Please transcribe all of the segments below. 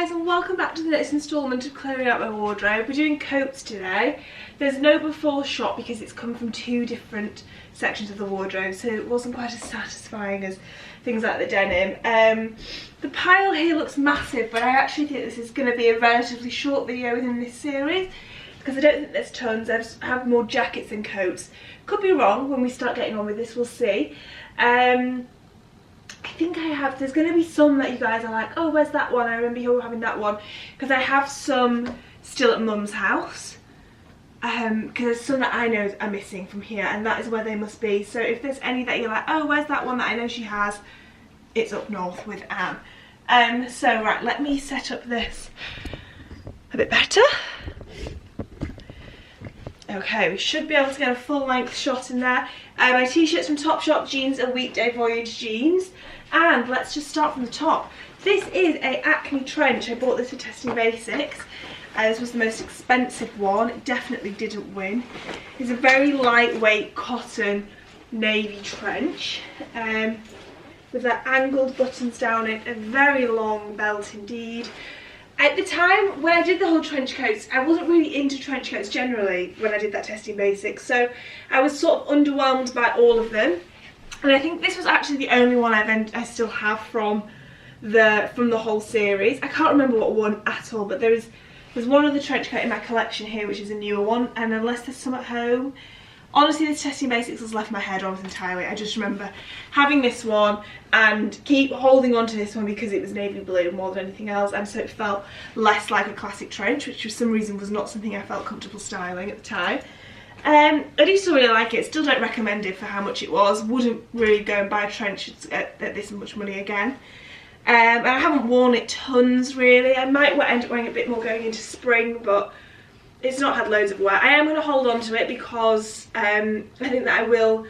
guys, and welcome back to the next instalment of clearing out my wardrobe. We're doing coats today. There's no before shot because it's come from two different sections of the wardrobe, so it wasn't quite as satisfying as things like the denim. The pile here looks massive, but I actually think this is going to be a relatively short video within this series because I don't think there's tons. I have more jackets than coats. Could be wrong. When we start getting on with this, we'll see. I think I have, there's going to be some that you guys are like, oh, where's that one? I remember you having that one. Because I have some still at Mum's house. Because there's some that I know are missing from here, and that is where they must be. So if there's any that you're like, oh, where's that one that I know she has? It's up north with Anne. So right, let me set up this a bit better. Okay, we should be able to get a full length shot in there. My t-shirts from Topshop, jeans are weekday voyage jeans. And let's just start from the top. This is a Acne Trench. I bought this for Testing Basics. This was the most expensive one. It definitely didn't win. It's a very lightweight cotton navy trench. With the angled buttons down it, a very long belt indeed. At the time when I did the whole trench coats, I wasn't really into trench coats generally when I did that Testing Basics, so I was sort of underwhelmed by all of them. And I think this was actually the only one I still have from the whole series. I can't remember what one at all, but there's one other trench coat in my collection here, which is a newer one, and unless there's some at home, honestly, this Testing Basics has left my head almost entirely. I just remember having this one and keep holding on to this one because it was navy blue more than anything else, and so it felt less like a classic trench, which for some reason was not something I felt comfortable styling at the time. I do still really like it. Still don't recommend it for how much it was. Wouldn't really go and buy a trench at this much money again. And I haven't worn it tons really. I might end up wearing it a bit more going into spring, but it's not had loads of wear. I am going to hold on to it because I think that I will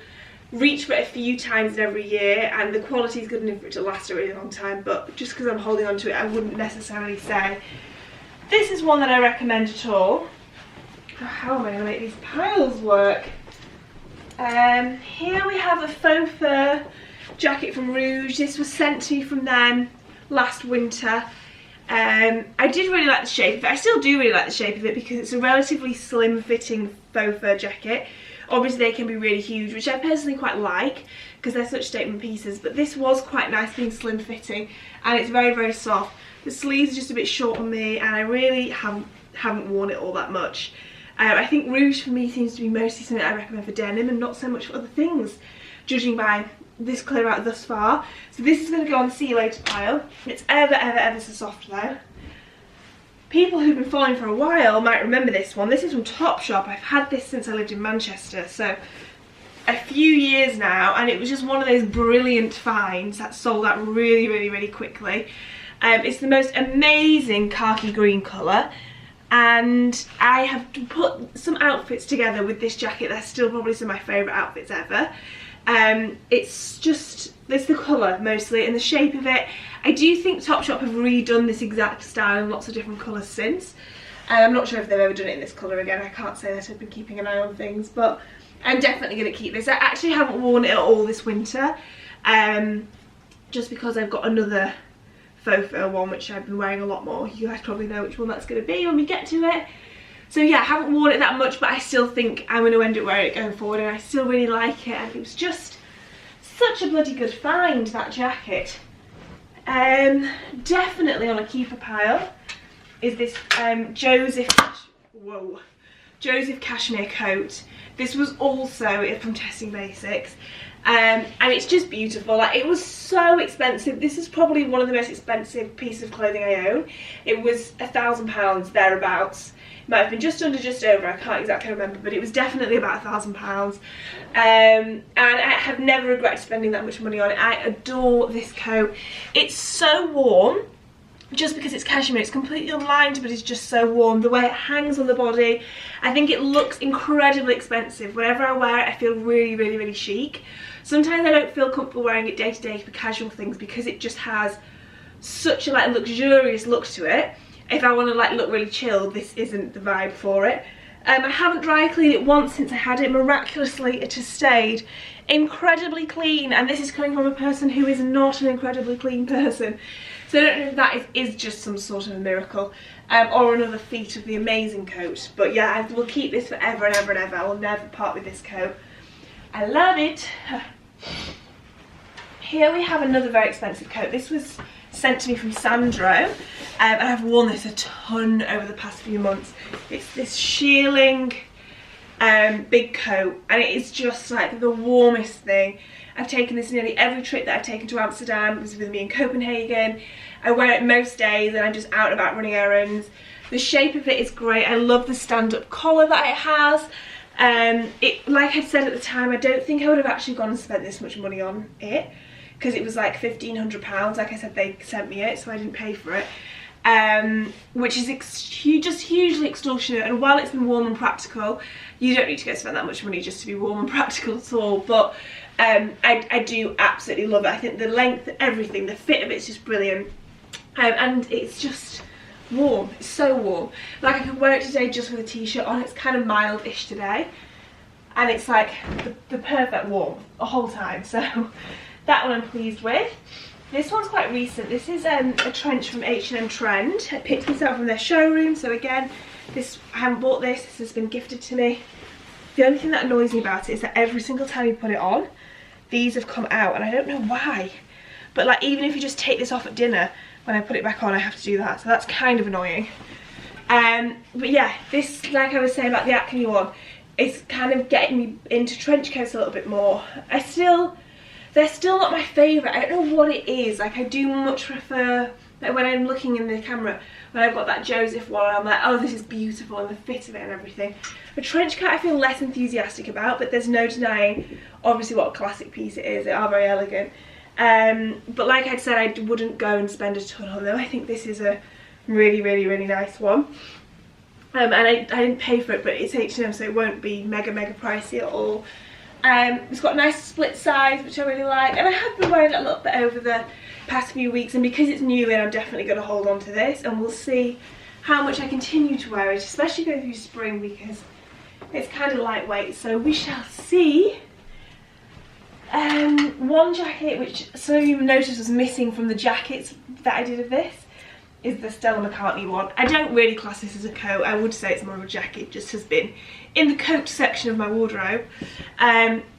reach for it a few times in every year, and the quality is good enough for it to last a really long time. But just because I'm holding on to it, I wouldn't necessarily say this is one that I recommend at all. How am I going to make these piles work? Here we have a Faux Fur Jacket from Rouge. This was sent to me from them last winter. I did really like the shape of it. I still do really like the shape of it because it's a relatively slim fitting Faux Fur jacket. Obviously they can be really huge, which I personally quite like because they're such statement pieces, but this was quite nice being slim fitting, and it's very, very soft. The sleeves are just a bit short on me, and I really haven't worn it all that much. I think Rouge for me seems to be mostly something I recommend for denim and not so much for other things, judging by this clear out thus far. So this is going to go on the see you later pile. It's ever so soft though. People who've been following for a while might remember this one. This is from Topshop. I've had this since I lived in Manchester, so a few years now, and it was just one of those brilliant finds that sold out really quickly. It's the most amazing khaki green colour, and I have put some outfits together with this jacket. They're still probably some of my favourite outfits ever. It's the colour mostly and the shape of it. I do think Topshop have redone this exact style in lots of different colours since. I'm not sure if they've ever done it in this colour again. I can't say that I've been keeping an eye on things, but I'm definitely going to keep this. I actually haven't worn it at all this winter, just because I've got another Faux Fur one which I've been wearing a lot more. You guys probably know which one that's going to be when we get to it. So yeah, I haven't worn it that much, but I still think I'm going to end up wearing it going forward, and I still really like it, and it was just such a bloody good find, that jacket. Definitely on a keeper pile is this Joseph cashmere coat. This was also from Testing Basics, and it's just beautiful. Like, it was so expensive. This is probably one of the most expensive pieces of clothing I own. It was £1,000 thereabouts. It might have been just under, just over, I can't exactly remember, but it was definitely about £1,000. And I have never regretted spending that much money on it. I adore this coat. It's so warm. Just because it's cashmere, it's completely unlined, but it's just so warm. The way it hangs on the body, I think it looks incredibly expensive. Whenever I wear it, I feel really chic. Sometimes I don't feel comfortable wearing it day to day for casual things because it just has such a luxurious look to it. If I want to look really chilled, this isn't the vibe for it. I haven't dry cleaned it once since I had it. Miraculously, it has stayed incredibly clean, and this is coming from a person who is not an incredibly clean person. So I don't know if that is just some sort of a miracle, or another feat of the amazing coat. But yeah, I will keep this forever and ever and ever. I will never part with this coat. I love it. Here we have another very expensive coat. This was sent to me from Sandro, and I've worn this a ton over the past few months. It's this shearling big coat, and it is just like the warmest thing. I've taken this nearly every trip that I've taken to Amsterdam. It was with me in Copenhagen. I wear it most days and I'm just out and about running errands. The shape of it is great. I love the stand-up collar that it has. Like I said at the time, I don't think I would have actually gone and spent this much money on it, because it was like £1,500. Like I said, they sent me it, so I didn't pay for it. Which is just hugely extortionate, and while it's been warm and practical, you don't need to go spend that much money just to be warm and practical at all. But I do absolutely love it. I think the length, everything, the fit of it's just brilliant, and it's just warm. It's so warm. Like I could wear it today just with a t-shirt on. It's kind of mild-ish today, and it's like the perfect warmth the whole time. So that one I'm pleased with. This one's quite recent. This is a trench from H&M Trench. I picked this up from their showroom, so again, I haven't bought this. This has been gifted to me. The only thing that annoys me about it is that every single time you put it on, these have come out, and I don't know why. But like, even if you just take this off at dinner, when I put it back on, I have to do that. So that's kind of annoying. But yeah, this, like I was saying about the Acne one, it's kind of getting me into trench coats a little bit more. They're still not my favourite. I don't know what it is. Like, I do much prefer, like when I'm looking in the camera, when I've got that Joseph one, I'm like, oh, this is beautiful, and the fit of it and everything. A trench coat I feel less enthusiastic about, but there's no denying obviously what a classic piece it is. They are very elegant. But like I said, I wouldn't go and spend a ton on them. I think this is a really, really, really nice one. And I didn't pay for it, but it's H&M, so it won't be mega, mega pricey at all. It's got a nice split size, which I really like, and I have been wearing it a little bit over the past few weeks, and because it's new in, I'm definitely going to hold on to this, and we'll see how much I continue to wear it, especially going through spring, because it's kind of lightweight, so we shall see. One jacket which some of you noticed was missing from the jackets that I did of this is the Stella McCartney one. I don't really class this as a coat. I would say it's more of a jacket, just has been in the coat section of my wardrobe.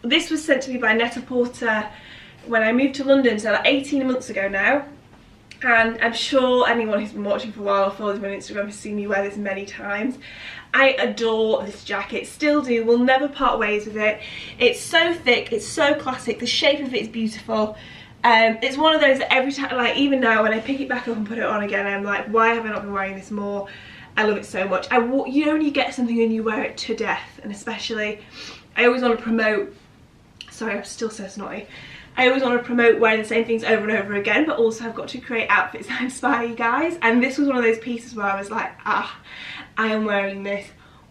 This was sent to me by Net-a-Porter when I moved to London, so like 18 months ago now. And I'm sure anyone who's been watching for a while or followed me on Instagram has seen me wear this many times. I adore this jacket, still do, will never part ways with it. It's so thick, it's so classic, the shape of it is beautiful. It's one of those that every time, like even now when I pick it back up and put it on again, I'm like, why have I not been wearing this more? I love it so much. You know when you get something and you wear it to death, and especially, I always want to promote, sorry I'm still so snotty, I always want to promote wearing the same things over and over again, but also I've got to create outfits that inspire you guys, and this was one of those pieces where I was like, I am wearing this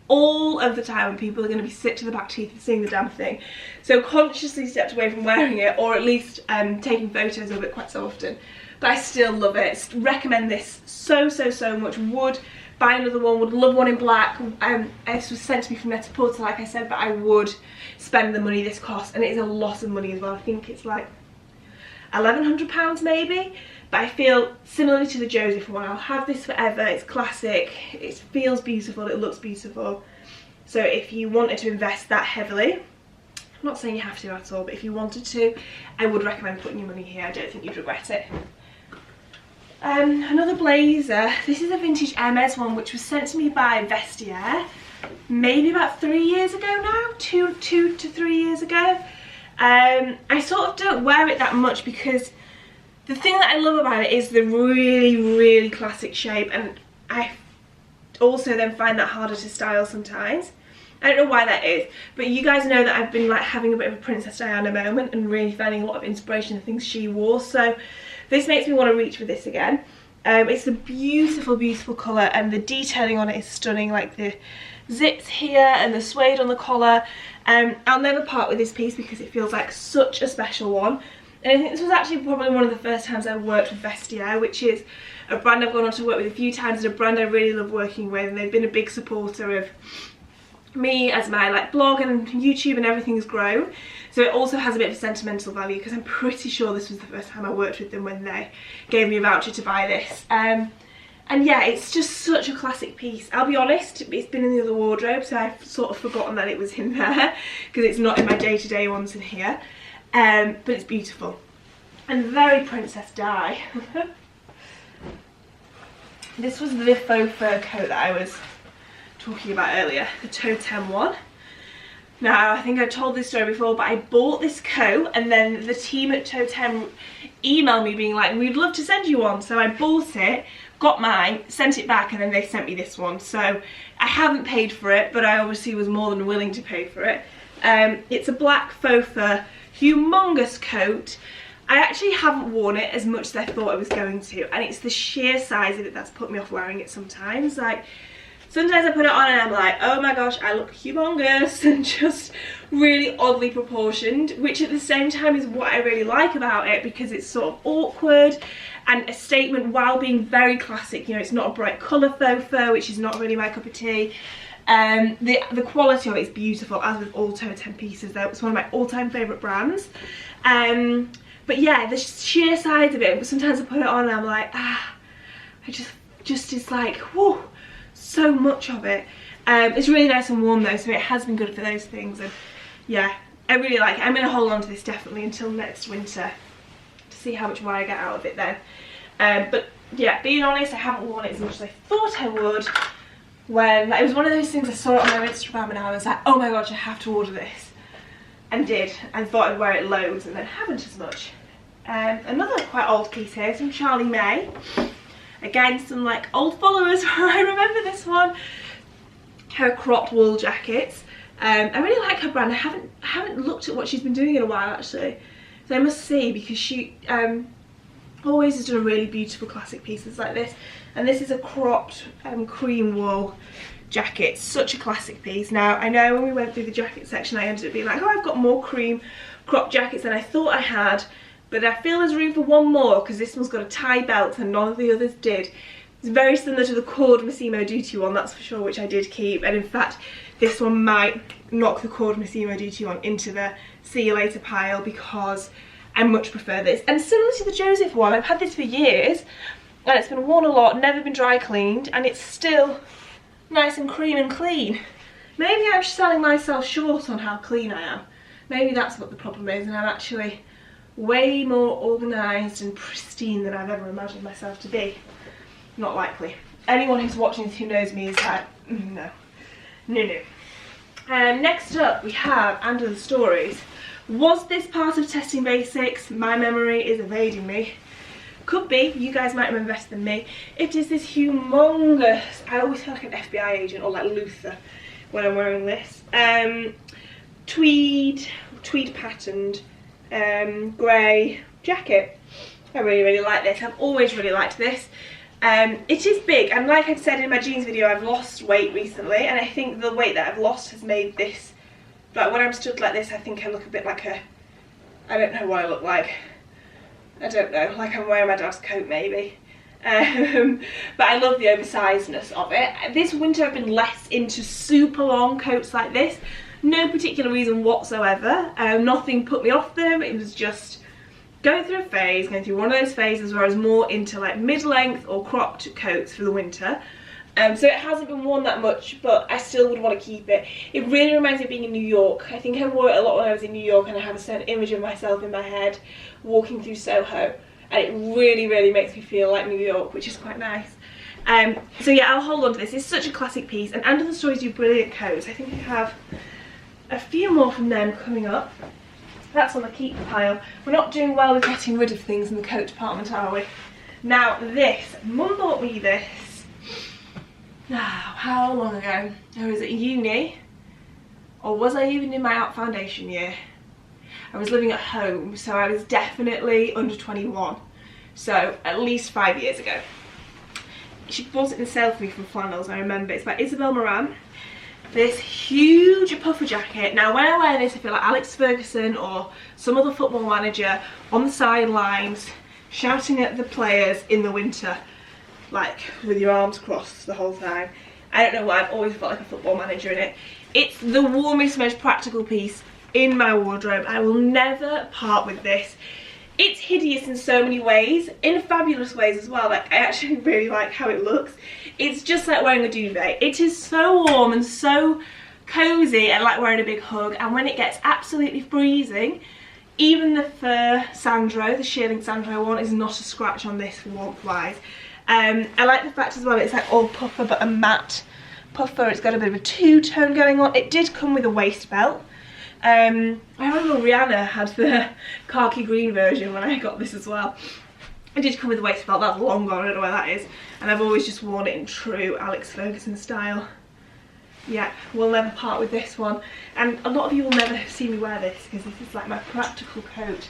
all of the time, and people are going to be sick to the back teeth of seeing the damn thing. So consciously stepped away from wearing it, or at least taking photos of it quite so often. But I still love it. Recommend this so, so, so much. Would buy another one, would love one in black. This was sent to me from Net-a-Porter, like I said, but I would spend the money this costs, and it is a lot of money as well. I think it's like £1,100 maybe. But I feel similarly to the Joseph one, I'll have this forever. It's classic, it feels beautiful, it looks beautiful. So if you wanted to invest that heavily, I'm not saying you have to at all, but if you wanted to, I would recommend putting your money here. I don't think you'd regret it. Another blazer. This is a vintage Hermes one, which was sent to me by Vestiaire maybe about 3 years ago now, two to 3 years ago. I sort of don't wear it that much because the thing that I love about it is the really, really classic shape, and I also then find that harder to style sometimes. I don't know why that is, but you guys know that I've been like having a bit of a Princess Diana moment and really finding a lot of inspiration in things she wore, so this makes me want to reach for this again. It's a beautiful, beautiful colour, and the detailing on it is stunning, like the zips here and the suede on the collar. I'll never part with this piece because it feels like such a special one. And I think this was actually probably one of the first times I worked with Vestiaire, which is a brand I've gone on to work with a few times, and a brand I really love working with, and they've been a big supporter of me as my like blog and YouTube and everything has grown. So it also has a bit of sentimental value because I'm pretty sure this was the first time I worked with them when they gave me a voucher to buy this. And yeah, it's just such a classic piece. I'll be honest, it's been in the other wardrobe, so I've sort of forgotten that it was in there because it's not in my day-to-day ones in here. But it's beautiful and very princess dye. This was the faux fur coat that I was talking about earlier, the Toteme one. Now, I think I told this story before, but I bought this coat and then the team at Toteme emailed me being like, we'd love to send you one. So I bought it, got mine, sent it back, and then they sent me this one. So I haven't paid for it, but I obviously was more than willing to pay for it. It's a black faux fur, humongous coat. I actually haven't worn it as much as I thought I was going to, and it's the sheer size of it that's put me off wearing it sometimes. Like, sometimes I put it on and I'm like, oh my gosh, I look humongous and just really oddly proportioned, which at the same time is what I really like about it because it's sort of awkward and a statement while being very classic. You know, it's not a bright colour faux fur, which is not really my cup of tea. The quality of it is beautiful, as with all Toteme pieces though. It's one of my all-time favourite brands. But yeah, the sheer size of it, sometimes I put it on and I'm like, I just it's like, whoa. So much of it. It's really nice and warm though, so it has been good for those things. And yeah, I really like it. I'm going to hold on to this definitely until next winter to see how much more I get out of it then. But yeah, being honest, I haven't worn it as much as I thought I would. When it was one of those things, I saw it on my Instagram and I was like, oh my gosh, I have to order this, and did, and thought I'd wear it loads and then haven't as much. Another quite old piece here, some Charlie May. Again, some like old followers, I remember this one. Her cropped wool jackets. I really like her brand. I haven't looked at what she's been doing in a while actually. So I must see, because she always has done really beautiful classic pieces like this. And this is a cropped cream wool jacket. Such a classic piece. Now, I know when we went through the jacket section I ended up being like, oh, I've got more cream cropped jackets than I thought I had. But I feel there's room for one more because this one's got a tie belt and none of the others did. It's very similar to the cord Massimo Dutti one, that's for sure, which I did keep. And in fact, this one might knock the cord Massimo Dutti one into the see you later pile because I much prefer this. And similar to the Joseph one, I've had this for years and it's been worn a lot, never been dry cleaned, and it's still nice and cream and clean. Maybe I'm selling myself short on how clean I am. Maybe that's what the problem is, and I'm actually way more organised and pristine than I've ever imagined myself to be. Not likely. Anyone who's watching this who knows me is like, no. Next up we have Under the Stories. Was this part of Testing Basics? My memory is evading me. Could be, you guys might remember better than me. It is this humongous, I always feel like an FBI agent or like Luther when I'm wearing this. Tweed patterned grey jacket. I really like this. I've always really liked this. It is big, and like I said in my jeans video, I've lost weight recently, and I think the weight that I've lost has made this, like when I'm stood like this, I think I look a bit like a, I don't know what I look like. I don't know, like I'm wearing my dad's coat maybe. But I love the oversizedness of it. This winter I've been less into super long coats like this. No particular reason whatsoever. Nothing put me off them. It was just going through a phase, going through one of those phases where I was more into like mid-length or cropped coats for the winter. So it hasn't been worn that much, but I still would want to keep it. It really reminds me of being in New York. I think I wore it a lot when I was in New York, and I have a certain image of myself in my head walking through Soho, and it really makes me feel like New York, which is quite nice. So yeah, I'll hold on to this. It's such a classic piece, and Under the Stories do brilliant coats. I think I have a few more from them coming up. That's on the keep pile. We're not doing well with getting rid of things in the coat department, are we? Now this, Mum bought me this, now how long ago? I was at uni, or was I even in my art foundation year? I was living at home, so I was definitely under 21, so at least 5 years ago. She bought it in sale for me from Flannels, I remember. It's by Isabel Moran. This huge puffer jacket. Now when I wear this I feel like Alex Ferguson or some other football manager on the sidelines shouting at the players in the winter, like with your arms crossed the whole time. I don't know why, I've always felt like a football manager in it. It's the warmest, most practical piece in my wardrobe. I will never part with this. It's hideous in so many ways, in fabulous ways as well. Like, I actually really like how it looks. It's just like wearing a duvet. It is so warm and so cozy, and like wearing a big hug. And when it gets absolutely freezing, even the fur Sandro, the shearling Sandro I want, is not a scratch on this warmth wise. I like the fact as well it's like all puffer but a matte puffer. It's got a bit of a two-tone going on. It did come with a waist belt. I remember Rihanna had the khaki green version when I got this as well. It did come with a waist belt. That's long gone, I don't know where that is. And I've always just worn it in true Alex Ferguson style. Yeah, we'll never part with this one. And a lot of you will never see me wear this because this is like my practical coat.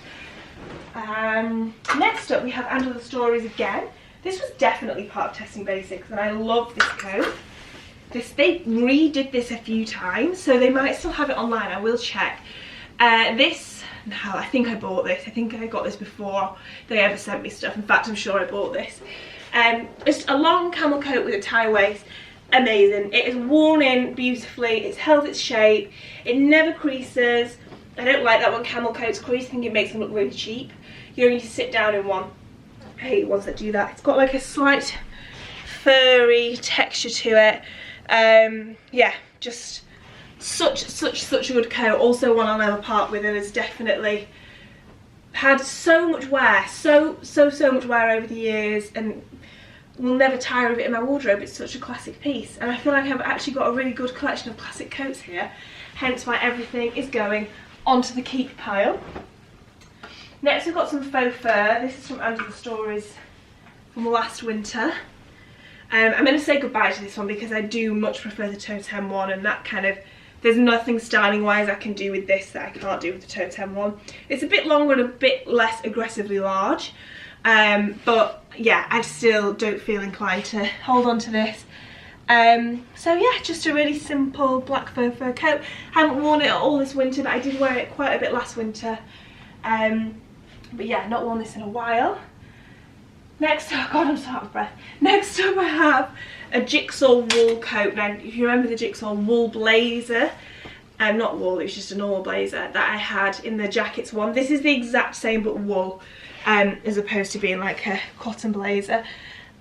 Next up we have And Other Stories again. This was definitely part of Testing Basics and I love this coat. They redid this a few times, so they might still have it online. I will check. I think I bought this. I think I got this before they ever sent me stuff. In fact, I'm sure I bought this. It's a long camel coat with a tie waist. Amazing. It is worn in beautifully. It's held its shape. It never creases. I don't like that when camel coats crease. I think it makes them look really cheap. You don't need to sit down in one. I hate ones that do that. It's got like a slight furry texture to it. Yeah, just such a good coat. Also one I'll never part with, and has definitely had so much wear, so much wear over the years, and will never tire of it in my wardrobe. It's such a classic piece, and I feel like I've actually got a really good collection of classic coats here, hence why everything is going onto the keep pile. Next we've got some faux fur. This is from And Other Stories from last winter. I'm going to say goodbye to this one because I do much prefer the Toteme one, and that kind of, there's nothing styling wise I can do with this that I can't do with the Toteme one. It's a bit longer and a bit less aggressively large, but yeah, I still don't feel inclined to hold on to this. So yeah, just a really simple black faux fur coat. I haven't worn it all this winter, but I did wear it quite a bit last winter. But yeah, not worn this in a while. Next up, God, I'm so out of breath. Next up I have a jigsaw wool coat. Now, if you remember the jigsaw wool blazer, not wool, it was just a normal blazer that I had in the jackets one. This is the exact same but wool, as opposed to being like a cotton blazer.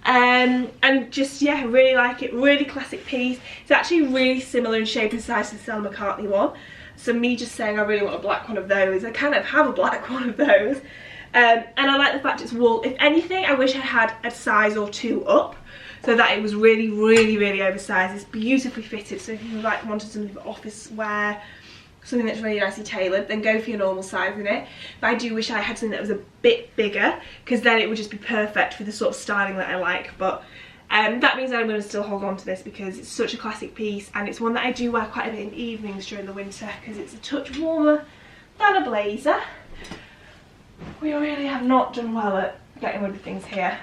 And just, yeah, really like it, really classic piece. It's actually really similar in shape and size to the Stella McCartney one. So me just saying I really want a black one of those, I kind of have a black one of those. And I like the fact it's wool. If anything, I wish I had a size or two up, so that it was really oversized. It's beautifully fitted, so if you like wanted something for office wear, something that's really nicely tailored, then go for your normal size in it. But I do wish I had something that was a bit bigger, because then it would just be perfect for the sort of styling that I like. But that means that I'm going to still hold on to this because it's such a classic piece, and it's one that I do wear quite a bit in evenings during the winter because it's a touch warmer than a blazer. We really have not done well at getting rid of things here.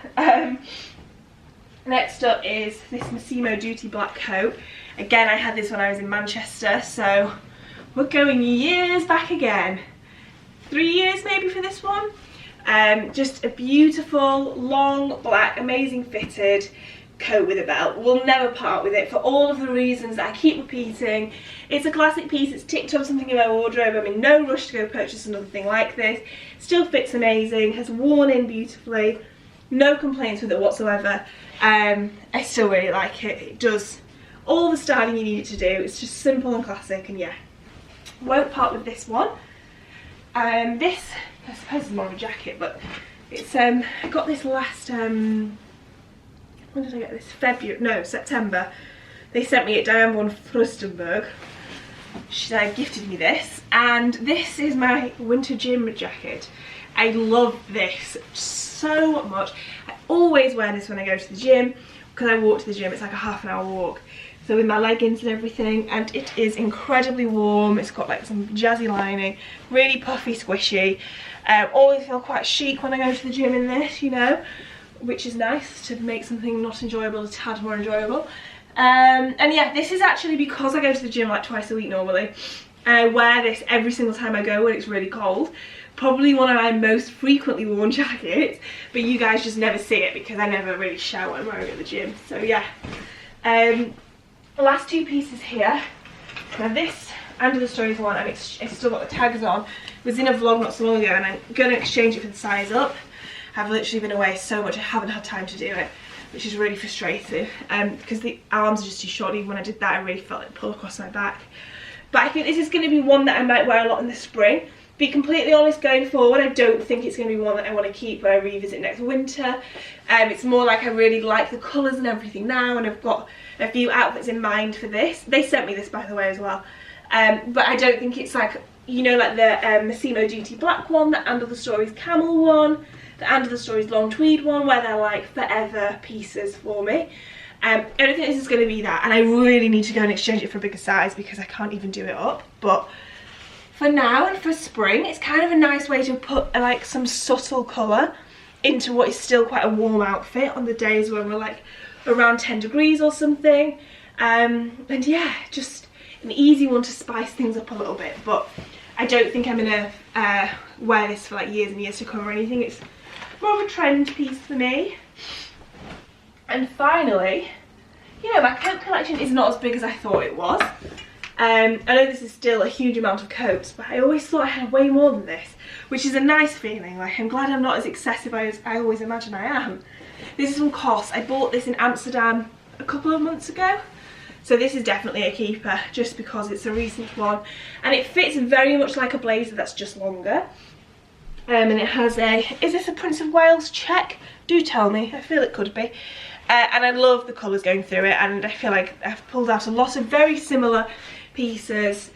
Next up is this Massimo Duty black coat. Again, I had this when I was in Manchester, so we're going years back again. 3 years maybe for this one. Just a beautiful, long, black, amazing fitted coat with a belt. We'll never part with it for all of the reasons that I keep repeating. It's a classic piece. It's ticked off something in my wardrobe. I'm in no rush to go purchase another thing like this. Still fits amazing, has worn in beautifully, no complaints with it whatsoever. I still really like it. It does all the styling you need it to do. It's just simple and classic, and yeah, won't part with this one. This, I suppose, is more of a jacket, but it's I got this last when did I get this? September. They sent me at Diane von Furstenberg. She gifted me this, and this is my winter gym jacket. I love this so much. I always wear this when I go to the gym because I walk to the gym. It's like a half-an-hour walk, so with my leggings and everything, and it is incredibly warm. It's got like some jazzy lining, really puffy, squishy. Always feel quite chic when I go to the gym in this, you know, which is nice to make something not enjoyable a tad more enjoyable. And yeah, this is actually because I go to the gym like twice a week normally. I wear this every single time I go when it's really cold. Probably one of my most frequently worn jackets, but you guys just never see it because I never really shower when I'm wearing it at the gym. So yeah. The last two pieces here. Now this Under the Stories one, and it's still got the tags on. It was in a vlog not so long ago, and I'm going to exchange it for the size up. I've literally been away so much I haven't had time to do it, which is really frustrating because the arms are just too short. Even when I did that, I really felt it pull across my back. But I think this is going to be one that I might wear a lot in the spring. Be completely honest, going forward, I don't think it's going to be one that I want to keep when I revisit next winter. It's more like I really like the colours and everything now, and I've got a few outfits in mind for this. They sent me this, by the way, as well. But I don't think it's like, you know, like the Massimo Dutti black one, the Under the Stories camel one, the Under the Stories long tweed one, where they're like forever pieces for me. I don't think this is going to be that, and I really need to go and exchange it for a bigger size because I can't even do it up. But for now and for spring, it's kind of a nice way to put like some subtle colour into what is still quite a warm outfit on the days when we're like around 10 degrees or something. And yeah, just an easy one to spice things up a little bit. But I don't think I'm going to wear this for like years and years to come or anything. It's more of a trend piece for me. And finally, you know, my coat collection is not as big as I thought it was. I know this is still a huge amount of coats, but I always thought I had way more than this, which is a nice feeling. Like, I'm glad I'm not as excessive as I always imagine I am. This is from COS. I bought this in Amsterdam a couple of months ago, so this is definitely a keeper just because it's a recent one, and it fits very much like a blazer that's just longer. And it has a, is this a Prince of Wales check? Do tell me, I feel it could be. And I love the colours going through it, and I feel like I've pulled out a lot of very similar pieces,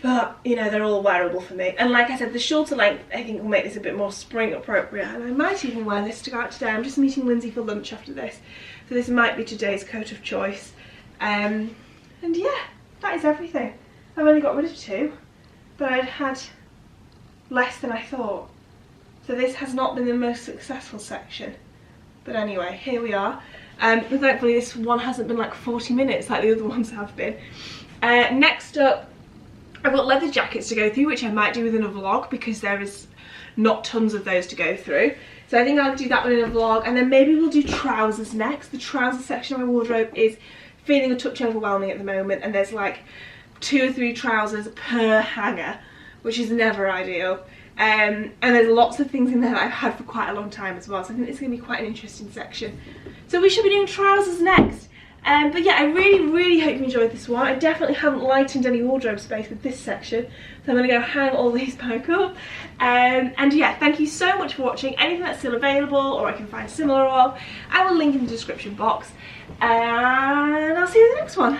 but you know, they're all wearable for me. And like I said, the shorter length I think will make this a bit more spring appropriate, and I might even wear this to go out today. I'm just meeting Lindsay for lunch after this, so this might be today's coat of choice. And yeah, that is everything. I've only got rid of 2, but I'd had less than I thought, so this has not been the most successful section. But anyway, here we are. And thankfully this one hasn't been like 40 minutes like the other ones have been. Next up, I've got leather jackets to go through, which I might do within a vlog because there is not tons of those to go through. So I think I'll do that one in a vlog, and then maybe we'll do trousers next. The trousers section of my wardrobe is feeling a touch overwhelming at the moment, and there's like 2 or 3 trousers per hanger, which is never ideal. And there's lots of things in there that I've had for quite a long time as well, so I think it's going to be quite an interesting section. So we should be doing trousers next. But yeah, I really hope you enjoyed this one. I definitely haven't lightened any wardrobe space with this section, so I'm going to go hang all these back up. And yeah, thank you so much for watching. Anything that's still available or I can find similar of, I will link in the description box. And I'll see you in the next one.